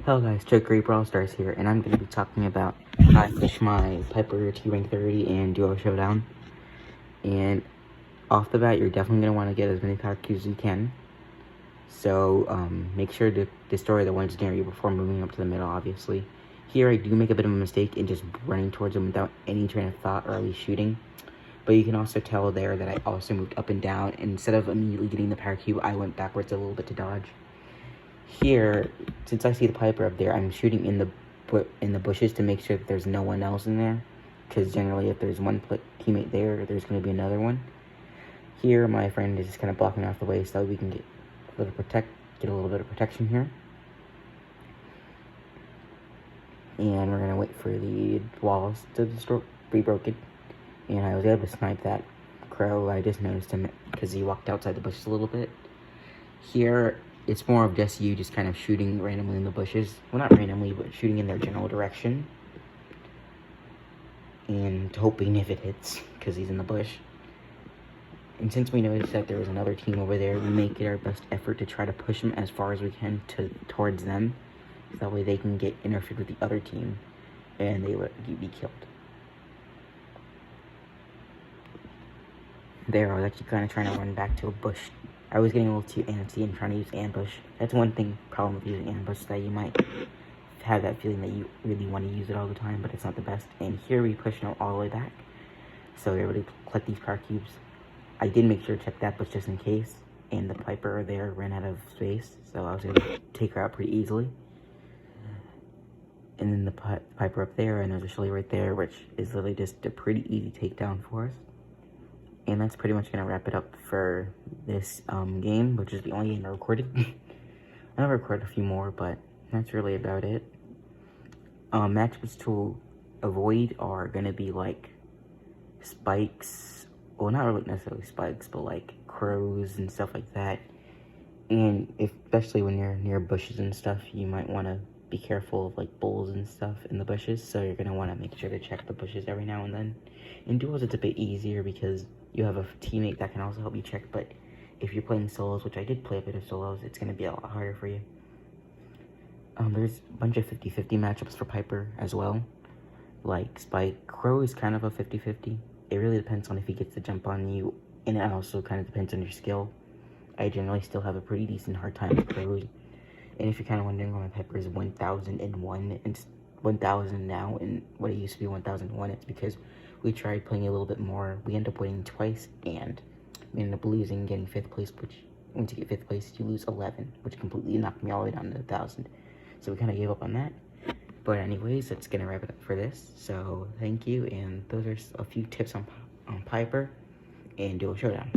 Hello guys, Great Brawl Stars here, and I'm going to be talking about how I fish my Piper T rank 30 and Duo Showdown. And off the bat, you're definitely going to want to get as many power cubes as you can. So make sure to destroy the ones near you before moving up to the middle, obviously. Here I do make a bit of a mistake in just running towards them without any train of thought or at least shooting. But you can also tell there that I also moved up and down, and instead of immediately getting the power cube, I went backwards a little bit to dodge. Here, since I see the Piper up there, I'm shooting in the bushes to make sure that there's no one else in there. Because generally, if there's one teammate there, there's going to be another one. Here, my friend is just kind of blocking off the way so we can get a little bit of protection here. And we're going to wait for the walls to be broken. And I was able to snipe that crow. I just noticed him because he walked outside the bushes a little bit. Here, it's more of just you just kind of shooting randomly in the bushes. Well, not randomly, but shooting in their general direction. And hoping if it hits, because he's in the bush. And since we noticed that there was another team over there, we make it our best effort to try to push them as far as we can towards them. So that way they can get interfered with the other team, and they would be killed. There, I was actually kind of trying to run back to a bush. I was getting a little too antsy and trying to use ambush. That's one problem with using ambush, that you might have that feeling that you really want to use it all the time, but it's not the best. And here we push now all the way back, so we're able to collect these power cubes. I did make sure to check that bush just in case, and the Piper there ran out of space, so I was able to take her out pretty easily. And then the Piper up there, and there's a Shelly right there, which is literally just a pretty easy takedown for us. And that's pretty much going to wrap it up for this game, which is the only game I recorded. I've recorded a few more, but that's really about it. Matchups to avoid are going to be like spikes. Well, not really necessarily spikes, but like crows and stuff like that. And especially when you're near bushes and stuff, you might want to be careful of like bulls and stuff in the bushes. So you're going to want to make sure to check the bushes every now and then. In duos, it's a bit easier because you have a teammate that can also help you check, but if you're playing solos, which I did play a bit of solos, it's going to be a lot harder for you. There's a bunch of 50-50 matchups for Piper as well. Like Spike, Crow is kind of a 50-50. It really depends on if he gets to jump on you, and it also kind of depends on your skill. I generally still have a pretty decent hard time with Crows. And if you're kind of wondering why my Piper is 1001 and 1000 now, and what it used to be 1001, it's because we tried playing a little bit more. We ended up winning twice, and we ended up losing, getting 5th place, which, once you get 5th place, you lose 11, which completely knocked me all the way down to 1000. So we kind of gave up on that. But anyways, that's going to wrap it up for this. So thank you, and those are a few tips on Piper and Duo Showdown.